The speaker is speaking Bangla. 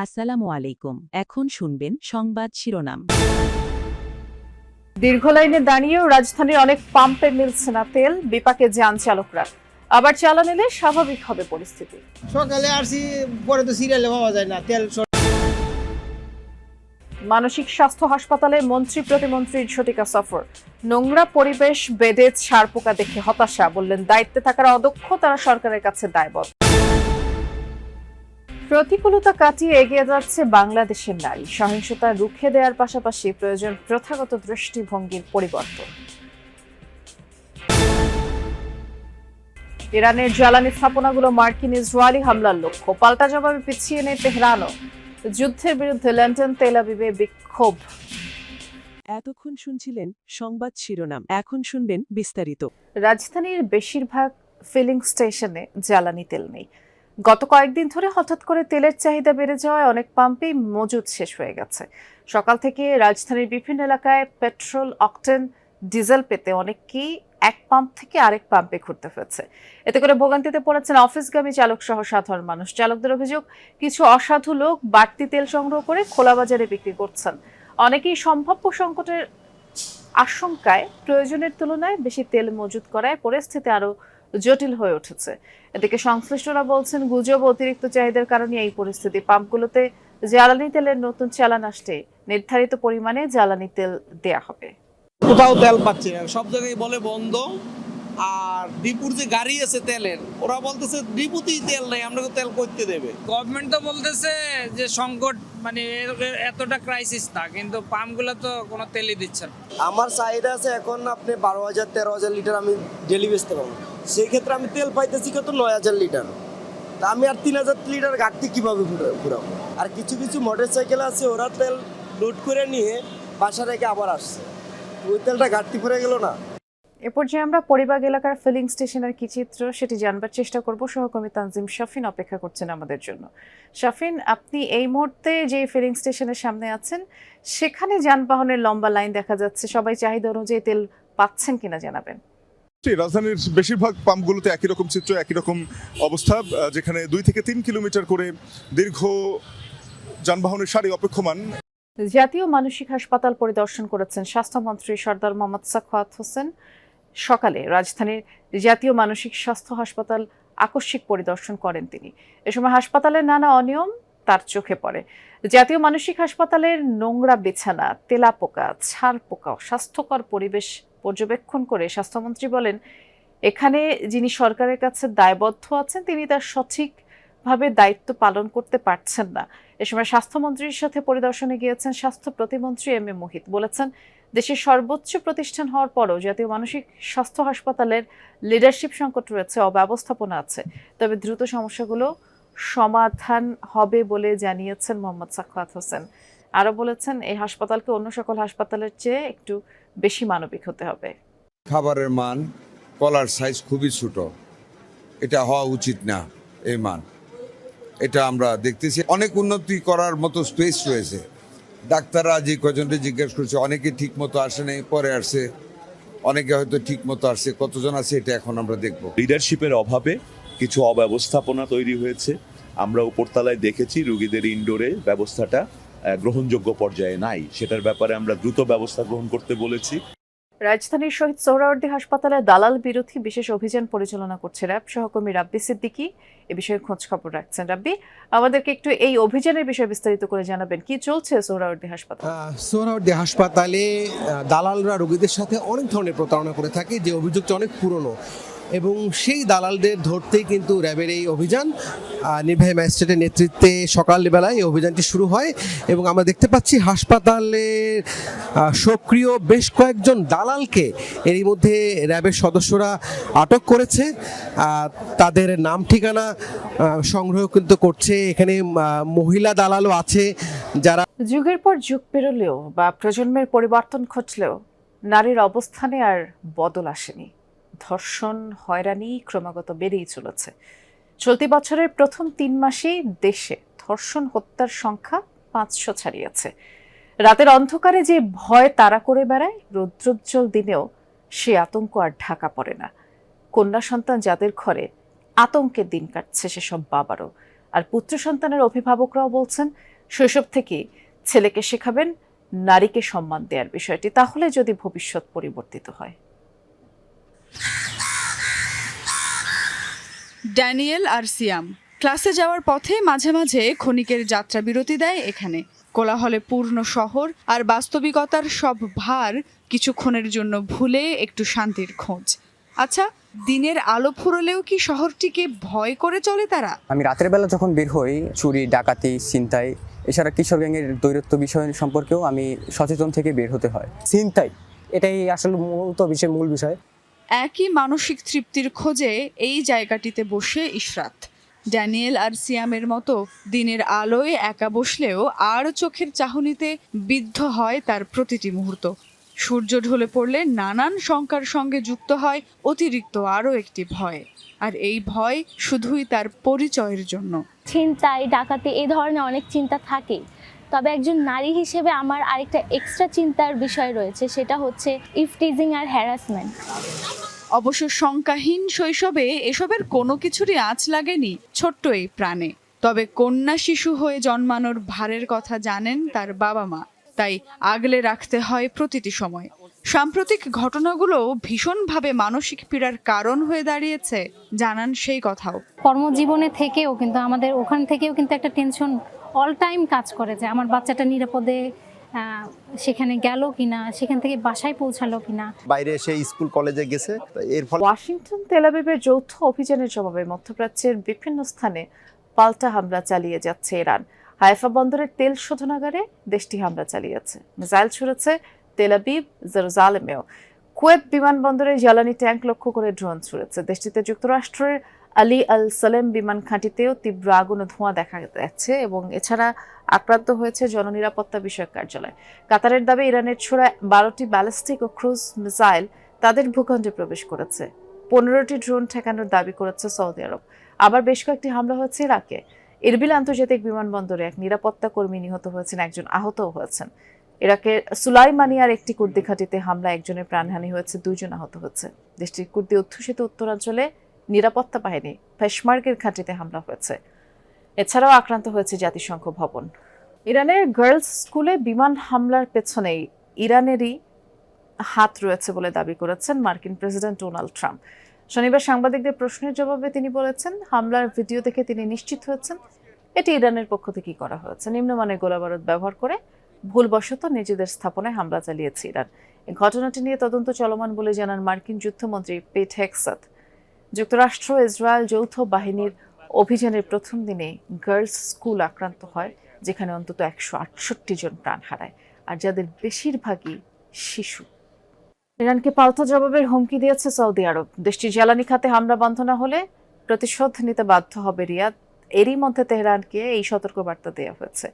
আসসালামু আলাইকুম। এখন শুনবেন সংবাদ শিরোনাম। দীর্ঘ লাইনে দাঁড়িয়েও রাজধানীর অনেক পাম্পে মিলছে না তেল, বিপাকে যান চালকরা। আবার চালা নিলে স্বাভাবিক হবে পরিস্থিতি। সকালে আসি, পরে তো সিরিয়ালে পাওয়া যায় না তেল। মানসিক স্বাস্থ্য হাসপাতালে মন্ত্রী প্রতিমন্ত্রীর ঝটিকা সফর। নোংরা পরিবেশ, বেডে ছারপোকা দেখে হতাশা, বললেন দায়িত্বে থাকার অদক্ষ তারা সরকারের কাছে দায়বদ্ধ। প্রতিকূলতা কাটিয়ে এগিয়ে যাচ্ছে বাংলাদেশের নারী। সহিংসতা রুখে দেওয়ার পাশাপাশি প্রয়োজন প্রথাগত দৃষ্টিভঙ্গির পরিবর্তন। ইরানের জ্বালানি স্থাপনাগুলো মার্কিন ইসরায়েলি হামলার লক্ষ্য, পাল্টা জবাবে পিছিয়ে নেই তেহরানও। যুদ্ধের বিরুদ্ধে লন্ডন তেল আবিবে বিক্ষোভ। এতক্ষণ শুনছিলেন সংবাদ শিরোনাম, এখন শুনবেন বিস্তারিত। রাজধানীর বেশিরভাগ ফিলিং স্টেশনে জ্বালানি তেল নেই। গত কয়েকদিন ধরে হঠাৎ করে তেলের চাহিদা বেড়ে যাওয়ায় অনেক পাম্পেই মজুদ শেষ হয়ে গেছে। সকাল থেকে রাজধানীর বিভিন্ন এলাকায় পেট্রোল, অকটেন, ডিজেল পেতে অনেকেই এক পাম্প থেকে আরেক পাম্পে ঘুরতে হয়েছে। এতে করে ভোগান্তিতে পড়েছেন অফিসগামী চালক সহ সাধারণ মানুষ। চালকদের অভিযোগ, কিছু অসাধু লোক বাড়তি তেল সংগ্রহ করে খোলা বাজারে বিক্রি করছেন। অনেকেই সম্ভাব্য সংকটের আশঙ্কায় প্রয়োজনের তুলনায় বেশি তেল মজুত করায় পরিস্থিতি আরো জটিল হয়ে উঠেছে। এদিকে সংশ্লিষ্টরা বলছেন, গুজব অতিরিক্ত চাহিদার কারণে এই পরিস্থিতি। পাম্পগুলোতে জ্বালানি তেলের নতুন চালান আসতে নির্ধারিত পরিমাণে জ্বালানি তেল দেয়া হবে। কোথাও তেল পাচ্ছি না, সব জায়গায় বলে বন্ধ। আর ডিপুর যে গাড়ি আছে তেলের, ওরা বলতেছে ডিপুতেই তেল নেই, আমরা তেল করতে দেবে। গভর্নমেন্ট তো বলতেছে যে সংকট, মানে এতটা ক্রাইসিস না, কিন্তু পাম্পগুলো তো কোনো তেলই দিচ্ছে না। আমার চাহিদা আছে এখন আপনি 12,000-13,000 লিটার আমি ডেলি বেচতে পারবো। সেই ক্ষেত্রে আমি তেল পাইতেছি কত 9,000 লিটার। তা আমি আর 3,000 লিটার ঘাটতি কিভাবে পুরাবো? আর কিছু কিছু মোটর সাইকেল আছে, ওরা তেল লোড করে নিয়ে বাসা রেখে আবার আসছে, ওই তেলটা ঘাটতি পড়ে গেল না। এ পর্যায়ে আমরা পরিবাগ এলাকার ফিলিং স্টেশনের কি চিত্র সেটি জানবার চেষ্টা করব। সহকর্মী তানজিম শাফিন অপেক্ষা করছেন আমাদের জন্য। শাফিন, আপনি এই মুহূর্তে যে ফিলিং স্টেশনের সামনে আছেন, সেখানে যানবাহনের লম্বা লাইন দেখা যাচ্ছে। সবাই চাহিদা অনুযায়ী তেল পাচ্ছেন কিনা জানাবেন। রাজধানীর বেশিরভাগ পাম্পগুলোতে একই রকম চিত্র, একই রকম অবস্থা, যেখানে 2 থেকে 3 কিলোমিটার করে দীর্ঘ যানবাহনের সারি অপেক্ষমান। জাতীয় মানসিক হাসপাতাল পরিদর্শন করেছেন স্বাস্থ্যমন্ত্রী সরদার মোহাম্মদ সাখাওয়াত হোসেন। সকালে রাজধানীর জাতীয় মানসিক স্বাস্থ্য হাসপাতাল আকস্মিক পরিদর্শন করেন তিনি। এ সময় হাসপাতালের নানা অনিয়ম তার চোখে পড়ে। জাতীয় মানসিক হাসপাতালের নোংরা বিছানা, তেলাপোকা, ছারপোকা, স্বাস্থ্যকর পরিবেশ পর্যবেক্ষণ করে স্বাস্থ্যমন্ত্রী বলেন, এখানে যিনি সরকারের কাছে দায়বদ্ধ আছেন তিনি তার সঠিকভাবে দায়িত্ব পালন করতে পারছেন না। এ সময় স্বাস্থ্যমন্ত্রীর সাথে পরিদর্শনে গিয়েছেন স্বাস্থ্য প্রতিমন্ত্রী এম এ মুহিত। বলেছেন, দেশের সর্বোচ্চ প্রতিষ্ঠান হওয়ার পরও জাতীয় মানসিক স্বাস্থ্য হাসপাতালের লিডারশিপ সংকট রয়েছে, অব্যবস্থাপনা আছে। তবে দ্রুত সমস্যাগুলো সমাধান হবে বলে জানিয়েছেন মোহাম্মদ সাখাওয়াত হোসেন। আরও বলেছেন, এই হাসপাতালকে অন্য সকল হাসপাতালের চেয়ে একটু বেশি মানবিক হতে হবে। খাবারের মান, কলার সাইজ খুবই ছোট, এটা হওয়া উচিত না। এই মান, এটা আমরা দেখতেছি অনেক উন্নতি করার মতো স্পেস রয়েছে। ডাক্তাররা যে কজনকে জিজ্ঞেস করছে, অনেকে ঠিক মতো আসে নাই, পরে আসছে, অনেকে হয়তো ঠিক মতো আসছে, কতজন আছে এটা এখন আমরা দেখব। লিডারশিপের অভাবে কিছু অব্যবস্থাপনা তৈরি হয়েছে। আমরা উপরতলায় দেখেছি রোগীদের ইনডোরে ব্যবস্থাটা গ্রহণযোগ্য পর্যায়ে নাই, সেটার ব্যাপারে আমরা দ্রুত ব্যবস্থা গ্রহণ করতে বলেছি। রাজধানীর শহীদ সোহরাওয়ার্দী হাসপাতালে দালাল বিরোধী বিশেষ অভিযান পরিচালনা করছে র্যাব সহকর্মী রাব্বি সিদ্দিকী। এ বিষয়ে খোঁজ খবর রাখছেন। রাব্বি, আমাদেরকে একটু এই অভিযানের বিষয়ে বিস্তারিত করে জানাবেন, কি চলছে সোহরাওয়ার্দী হাসপাতালে? সোহরাওয়ার্দী হাসপাতালে দালালরা রোগীদের সাথে অনেক ধরনের প্রতারণা করে থাকে, যে অভিযোগটা অনেক পুরনো, এবং সেই দালালদের ধরতেই কিন্তু র্যাবের এই অভিযান। নির্বাহী ম্যাজিস্ট্রেটের নেতৃত্বে সকালবেলায় এই অভিযানটি শুরু হয়, এবং আমরা দেখতে পাচ্ছি হাসপাতালের সক্রিয় বেশ কয়েকজন দালালকে এরই মধ্যে র্যাবের সদস্যরা আটক করেছে। তাদের নাম ঠিকানা সংগ্রহ কিন্তু করছে। এখানে মহিলা দালালও আছে যারা। যুগের পর যুগ পেরোলেও বা প্রজন্মের পরিবর্তন ঘটলেও নারীর অবস্থানে আর বদল আসেনি। ধর্ষণ, হয়রানি ক্রমাগত বেড়েই চলেছে। চলতি বছরের প্রথম 3 মাসেই দেশে ধর্ষণ হত্যার সংখ্যা 500 ছাড়িয়েছে। রাতের অন্ধকারে যে ভয় তাড়া করে বেড়ায়, রৌদ্রোজ্জ্বল দিনেও সে আতঙ্ক আর ঢাকা পড়ে না। কন্যা সন্তান যাদের ঘরে, আতঙ্কের দিন কাটছে সেসব বাবারও। আর পুত্র সন্তানের অভিভাবকরাও বলছেন, শৈশব থেকেই ছেলেকে শেখাবেন নারীকে সম্মান দেওয়ার বিষয়টি, তাহলে যদি ভবিষ্যৎ পরিবর্তিত হয়। ড্যানিয়েল আর সিয়াম ক্লাসে যাওয়ার পথে মাঝে মাঝে ক্ষণিকের যাত্রা বিরতি দেয় এখানে। কোলাহলে পূর্ণ শহর আর বাস্তবিকতার সব ভার কিছুক্ষণের জন্য ভুলে একটু শান্তির খোঁজ। আচ্ছা, দিনের আলো ফুরলেও কি শহরটিকে ভয় করে চলে তারা? আমি রাতের বেলা যখন বের হই, চুরি, ডাকাতি, ছিনতাই, এছাড়া কিশোর গ্যাংয়ের দৈরত্ব বিষয় সম্পর্কেও আমি সচেতন থেকে বের হতে হয়। ছিনতাই এটাই আসলে মূল বিষয়। একই মানসিক তৃপ্তির খোঁজে এই জায়গাটিতে বসে ইশরাত। ড্যানিয়েল আর সিয়ামের মতো দিনের আলোয় একা বসলেও আর চোখের চাহনিতে বিদ্ধ হয় তার প্রতিটি মুহূর্ত। সূর্য ঢলে পড়লে নানান শঙ্কার সঙ্গে যুক্ত হয় অতিরিক্ত আরও একটি ভয়, আর এই ভয় শুধুই তার পরিচয়ের জন্য। ছিনতাই, ডাকাতি এই ধরনের অনেক চিন্তা থাকেই, তবে একজন নারী হিসেবে আমার আরেকটা এক্সট্রা চিন্তার বিষয় রয়েছে, সেটা হচ্ছে ইফটিজিং আর হ্যারাসমেন্ট। অবশ্য শঙ্কাহীন শৈশবে এসবের কোনো কিছুরই আঁচ লাগেনি ছোট্ট এই প্রাণে। তবে কন্যা শিশু হয়ে জন্মানোর ভারের কথা জানেন তার বাবা মা, তাই আগলে রাখতে হয় প্রতিটি সময়। সাম্প্রতিক ঘটনাগুলো ভীষণভাবে মানসিক পীড়ার কারণ হয়ে দাঁড়িয়েছে, জানান সেই কথাও। কর্মজীবনে থেকেও কিন্তু আমাদের ওখান থেকেও কিন্তু একটা টেনশন অল টাইম কাজ করে যে আমার বাচ্চাটা নিরাপদে সেখানে গেল কিনা, সেখান থেকে বাসায় পৌঁছালো কিনা, বাইরে এসে স্কুল কলেজে গেছে। এর ফলে ওয়াশিংটন তেল আবিবের যৌথ অভিযানের জবাবে মধ্যপ্রাচ্যের বিভিন্ন স্থানে পাল্টা হামলা চালিয়ে যাচ্ছে ইরান। হাইফা বন্দরের তেল শোধনাগারে দেশটি হামলা চালিয়েছে, মিসাইল ছুড়েছে তেল আবিব, জেরুজালেমেও। কুয়েত বিমানবন্দরে জ্বালানি ট্যাঙ্ক লক্ষ্য করে ড্রোন ছুড়েছে। দেশটিতে যুক্তরাষ্ট্রের আলী আল সালেম বিমান ঘাঁটিতেও তীব্র আগুন ও ধোঁয়া দেখা যাচ্ছে এবং এছাড়া আক্রান্ত হয়েছে জননিরাপত্তা বিষয়ক কার্যালয়। কাতারের দাবি ইরানের ছোড়া 12টি ব্যালিস্টিক ও ক্রুজ মিসাইল তাদের ভূখণ্ডে প্রবেশ করেছে। 15টি ড্রোন ঠেকানোর দাবি করেছে সৌদি আরব। আবার বেশ কয়েকটি হামলা হয়েছে ইরাকে। ইরবিল আন্তর্জাতিক বিমানবন্দরে এক নিরাপত্তা কর্মী নিহত হয়েছেন, একজন আহতও হয়েছেন। ইরাকের সুলাইমানিয়ার একটি কুর্দি ঘাঁটিতে হামলা, একজনের প্রাণহানি হয়েছে, 2 জন আহত হয়েছে। দেশটির কুর্দি অধ্যুষিত উত্তরাঞ্চলে নিরাপত্তা বাহিনী পেশমার্গের ঘাঁটিতে হামলা হয়েছে। এছাড়াও আক্রান্ত হয়েছে জাতিসংঘ ভবন। ইরানের গার্লস স্কুলে বিমান হামলার পেছনেই ইরানেরই হাত রয়েছে বলে দাবি করেছেন মার্কিন প্রেসিডেন্ট ডোনাল্ড ট্রাম্প। শনিবার সাংবাদিকদের প্রশ্নের জবাবে তিনি বলেছেন, হামলার ভিডিও দেখে তিনি নিশ্চিত হয়েছেন এটি ইরানের পক্ষ থেকেই করা হয়েছে। নিম্নমানের গোলাবারুদ ব্যবহার করে ভুলবশত নিজেদের স্থাপনায় হামলা চালিয়েছে ইরান। এই ঘটনাটি নিয়ে তদন্ত চলমান বলে জানান মার্কিন যুদ্ধমন্ত্রী পেট হেগসেথ। যুক্তরাষ্ট্র ইসরায়েল যৌথ বাহিনীর অভিযানের প্রথম দিনে গার্লস স্কুল আক্রান্ত হয়, যেখানে অন্তত 168 জন প্রাণ হারায়, আর যাদের বেশিরভাগই শিশু। ইরানকে পাল্টা জবাবের হুমকি দিয়েছে সৌদি আরব। দেশটির জ্বালানি খাতে হামলা বন্ধ না হলে প্রতিশোধ নিতে বাধ্য হবে রিয়াদ। এরই মধ্যে তেহরানকে এই সতর্কবার্তা দেওয়া হয়েছে।